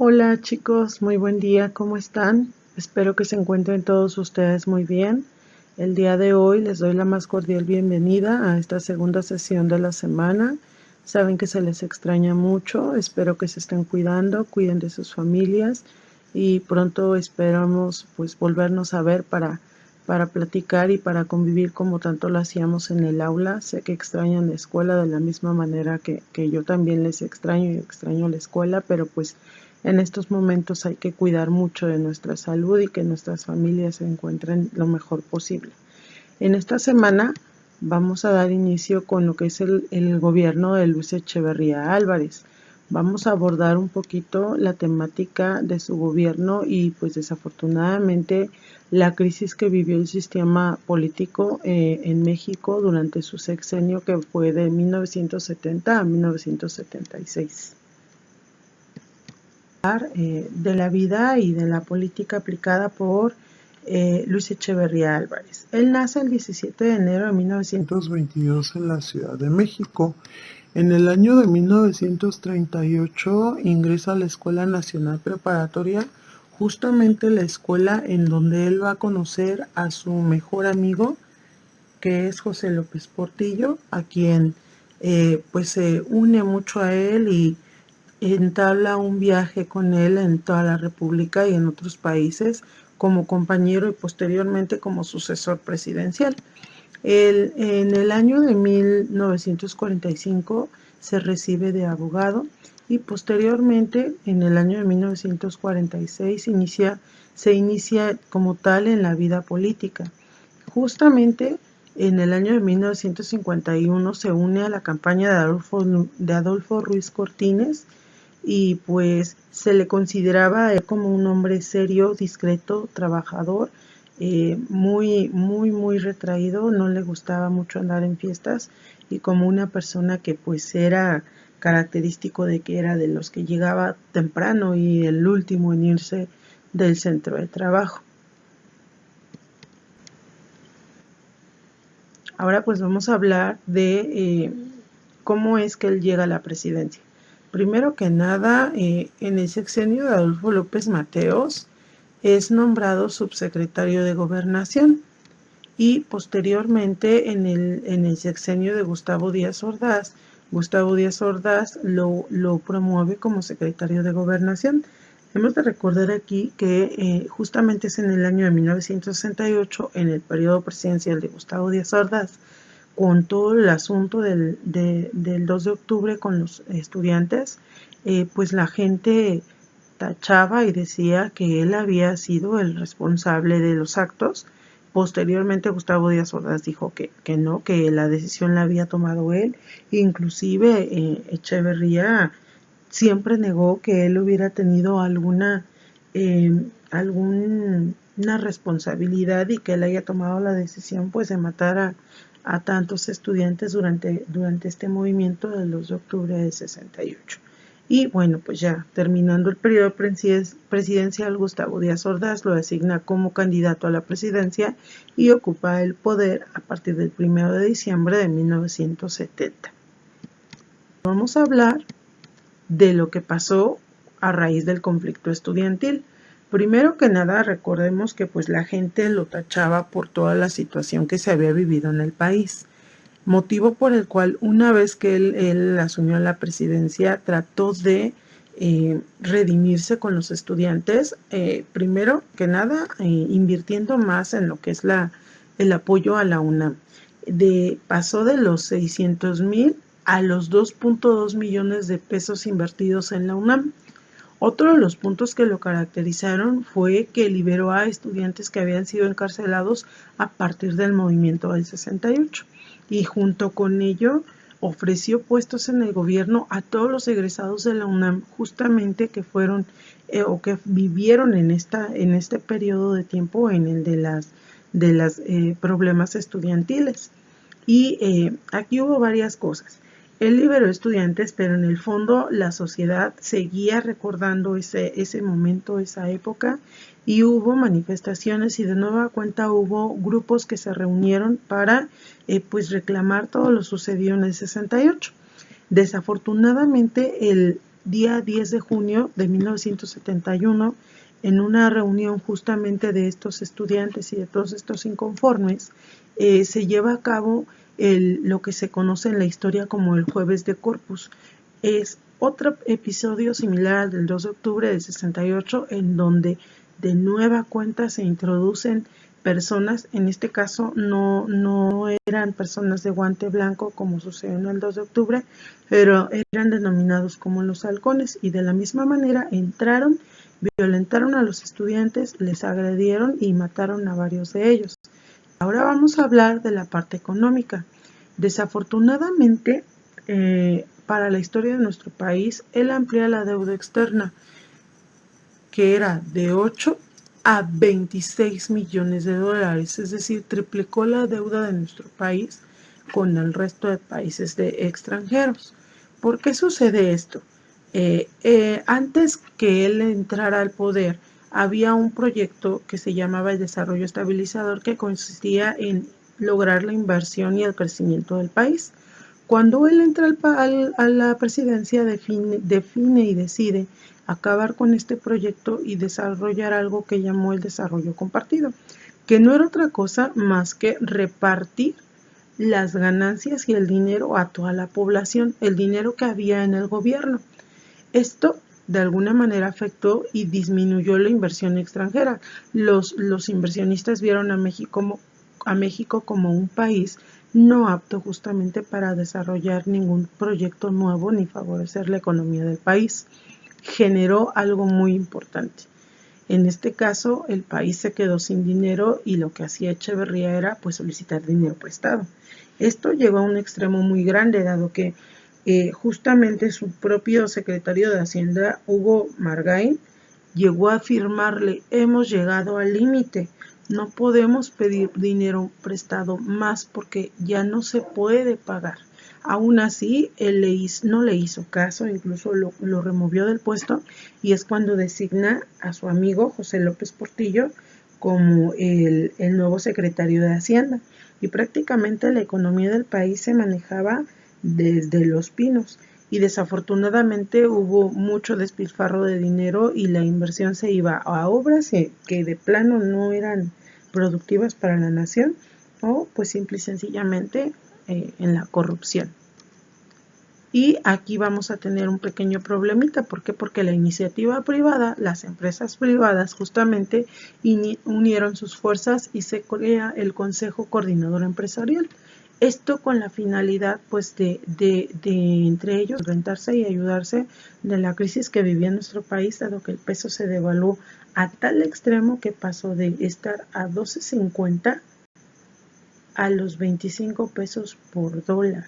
Hola chicos, muy buen día, ¿cómo están? Espero que se encuentren todos ustedes muy bien. El día de hoy les doy la más cordial bienvenida a esta segunda sesión de la semana. Saben que se les extraña mucho, espero que se estén cuidando, cuiden de sus familias y pronto esperamos pues volvernos a ver para platicar y para convivir como tanto lo hacíamos en el aula. Sé que extrañan la escuela de la misma manera que yo también les extraño y extraño la escuela, pero pues en estos momentos hay que cuidar mucho de nuestra salud y que nuestras familias se encuentren lo mejor posible. En esta semana vamos a dar inicio con lo que es el gobierno de Luis Echeverría Álvarez. Vamos a abordar un poquito la temática de su gobierno y pues desafortunadamente la crisis que vivió el sistema político en México durante su sexenio, que fue de 1970 a 1976. De la vida y de la política aplicada por Luis Echeverría Álvarez. Él nace el 17 de enero de 1922 en la Ciudad de México. En el año de 1938 ingresa a la Escuela Nacional Preparatoria, justamente la escuela en donde él va a conocer a su mejor amigo, que es José López Portillo, a quien pues se une mucho a él y entabla un viaje con él en toda la República y en otros países como compañero y posteriormente como sucesor presidencial. En el año de 1945 se recibe de abogado y posteriormente en el año de 1946 se inicia como tal en la vida política. Justamente en el año de 1951 se une a la campaña de Adolfo Ruiz Cortines y pues se le consideraba como un hombre serio, discreto, trabajador, muy retraído, no le gustaba mucho andar en fiestas y como una persona que pues era característico de que era de los que llegaba temprano y el último en irse del centro de trabajo. Ahora pues vamos a hablar de cómo es que él llega a la presidencia. Primero que nada, en el sexenio de Adolfo López Mateos es nombrado subsecretario de Gobernación y posteriormente en el sexenio de Gustavo Díaz Ordaz lo promueve como secretario de Gobernación. Hemos de recordar aquí que justamente es en el año de 1968, en el periodo presidencial de Gustavo Díaz Ordaz, con todo el asunto del 2 de octubre con los estudiantes, pues la gente tachaba y decía que él había sido el responsable de los actos. Posteriormente Gustavo Díaz Ordaz dijo que no, que la decisión la había tomado él. Inclusive Echeverría siempre negó que él hubiera tenido alguna responsabilidad y que él haya tomado la decisión pues de matar a tantos estudiantes durante este movimiento del 2 de octubre de 68. Y bueno, pues ya terminando el periodo presidencial, Gustavo Díaz Ordaz lo designa como candidato a la presidencia y ocupa el poder a partir del 1 de diciembre de 1970. Vamos a hablar de lo que pasó a raíz del conflicto estudiantil. Primero que nada, recordemos que pues la gente lo tachaba por toda la situación que se había vivido en el país, motivo por el cual una vez que él asumió la presidencia trató de redimirse con los estudiantes, primero que nada invirtiendo más en lo que es el apoyo a la UNAM. Pasó de los 600,000 a los 2.2 millones de pesos invertidos en la UNAM. Otro de los puntos que lo caracterizaron fue que liberó a estudiantes que habían sido encarcelados a partir del movimiento del 68 y junto con ello ofreció puestos en el gobierno a todos los egresados de la UNAM, justamente que fueron o que vivieron en este periodo de tiempo en el de las problemas estudiantiles. Y aquí hubo varias cosas. Él liberó estudiantes, pero en el fondo la sociedad seguía recordando ese momento, esa época, y hubo manifestaciones y de nueva cuenta hubo grupos que se reunieron para pues reclamar todo lo sucedido en el 68. Desafortunadamente día 10 de junio de 1971, en una reunión justamente de estos estudiantes y de todos estos inconformes, se lleva a cabo lo que se conoce en la historia como el Jueves de Corpus. Es otro episodio similar al del 2 de octubre del 68, en donde de nueva cuenta se introducen personas, en este caso no eran personas de guante blanco como sucedió en el 2 de octubre, pero eran denominados como los halcones, y de la misma manera entraron, violentaron a los estudiantes, les agredieron y mataron a varios de ellos. Ahora vamos a hablar de la parte económica. Desafortunadamente, para la historia de nuestro país, él amplía la deuda externa, que era de 8 a 26 millones de dólares, es decir, triplicó la deuda de nuestro país con el resto de países extranjeros. ¿Por qué sucede esto? Antes que él entrara al poder, había un proyecto que se llamaba el Desarrollo Estabilizador, que consistía en lograr la inversión y el crecimiento del país. Cuando él entra a la presidencia, define y decide acabar con este proyecto y desarrollar algo que llamó el desarrollo compartido, que no era otra cosa más que repartir las ganancias y el dinero a toda la población, el dinero que había en el gobierno. Esto de alguna manera afectó y disminuyó la inversión extranjera. Los inversionistas vieron a México como un país no apto justamente para desarrollar ningún proyecto nuevo ni favorecer la economía del país. Generó algo muy importante. En este caso, el país se quedó sin dinero y lo que hacía Echeverría era pues solicitar dinero prestado. Esto llegó a un extremo muy grande, dado que justamente su propio secretario de Hacienda, Hugo Margain, llegó a afirmarle: hemos llegado al límite, no podemos pedir dinero prestado más porque ya no se puede pagar. Aún así, él no le hizo caso, incluso lo removió del puesto, y es cuando designa a su amigo José López Portillo como el nuevo secretario de Hacienda. Y prácticamente la economía del país se manejaba desde Los Pinos, y desafortunadamente hubo mucho despilfarro de dinero y la inversión se iba a obras que de plano no eran productivas para la nación, o pues simple y sencillamente en la corrupción. Y aquí vamos a tener un pequeño problemita. ¿Por qué? Porque la iniciativa privada, las empresas privadas justamente unieron sus fuerzas y se crea el Consejo Coordinador Empresarial. Esto con la finalidad pues de entre ellos enfrentarse y ayudarse de la crisis que vivía nuestro país, dado que el peso se devaluó a tal extremo que pasó de estar a 12.50 a los 25 pesos por dólar.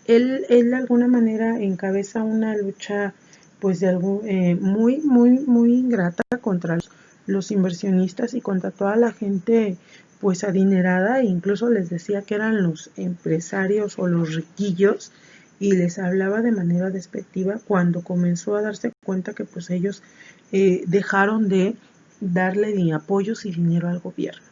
Él de alguna manera encabeza una lucha pues muy ingrata contra los inversionistas y contra toda la gente pues adinerada, e incluso les decía que eran los empresarios o los riquillos, y les hablaba de manera despectiva cuando comenzó a darse cuenta que pues ellos dejaron de darle ni apoyos y dinero al gobierno.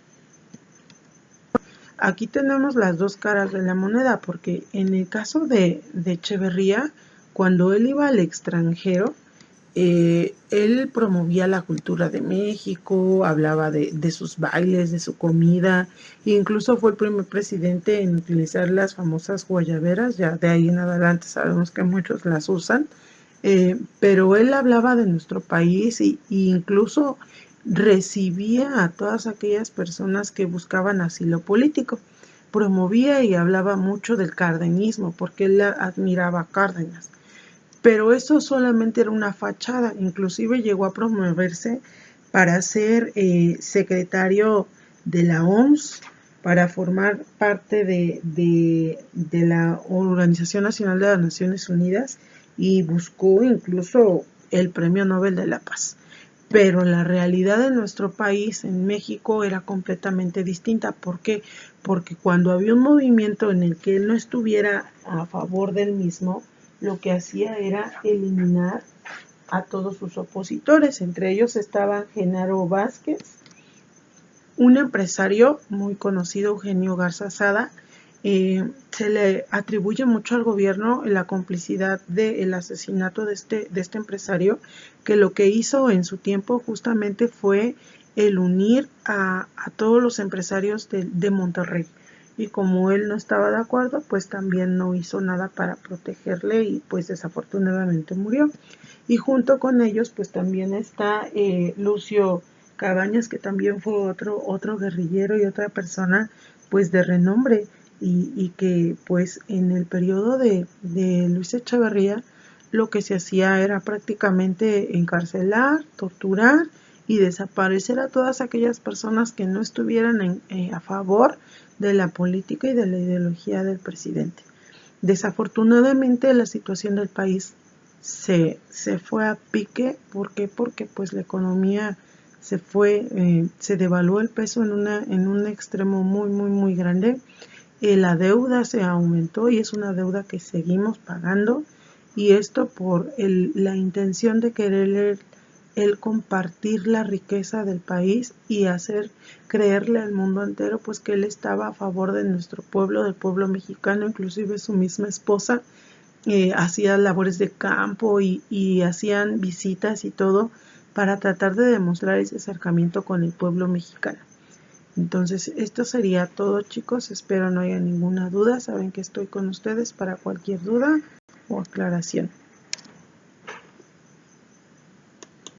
Aquí tenemos las dos caras de la moneda, porque en el caso de Echeverría, cuando él iba al extranjero, él promovía la cultura de México, hablaba de sus bailes, de su comida, incluso fue el primer presidente en utilizar las famosas guayaberas. Ya de ahí en adelante sabemos que muchos las usan, pero él hablaba de nuestro país y incluso recibía a todas aquellas personas que buscaban asilo político. Promovía y hablaba mucho del cardenismo, porque él admiraba a Cárdenas. Pero eso solamente era una fachada. Inclusive llegó a promoverse para ser secretario de la OMS, para formar parte de la Organización Nacional de las Naciones Unidas, y buscó incluso el Premio Nobel de la Paz. Pero la realidad de nuestro país, en México, era completamente distinta. ¿Por qué? Porque cuando había un movimiento en el que él no estuviera a favor del mismo, lo que hacía era eliminar a todos sus opositores. Entre ellos estaba Genaro Vázquez, un empresario muy conocido, Eugenio Garza Sada, se le atribuye mucho al gobierno la complicidad del asesinato de este empresario, que lo que hizo en su tiempo justamente fue el unir a todos los empresarios de Monterrey. Y como él no estaba de acuerdo, pues también no hizo nada para protegerle y pues desafortunadamente murió. Y junto con ellos pues también está Lucio Cabañas, que también fue otro guerrillero y otra persona pues de renombre, y que pues en el periodo de Luis Echeverría lo que se hacía era prácticamente encarcelar, torturar y desaparecer a todas aquellas personas que no estuvieran a favor de la política y de la ideología del presidente. Desafortunadamente la situación del país se fue a pique. ¿Por qué? Porque pues la economía se devaluó el peso en un extremo muy grande. La deuda se aumentó y es una deuda que seguimos pagando, y esto por la intención de querer el compartir la riqueza del país y hacer creerle al mundo entero pues que él estaba a favor de nuestro pueblo, del pueblo mexicano. Inclusive su misma esposa hacía labores de campo y hacían visitas y todo para tratar de demostrar ese acercamiento con el pueblo mexicano. Entonces, esto sería todo, chicos. Espero no haya ninguna duda. Saben que estoy con ustedes para cualquier duda o aclaración.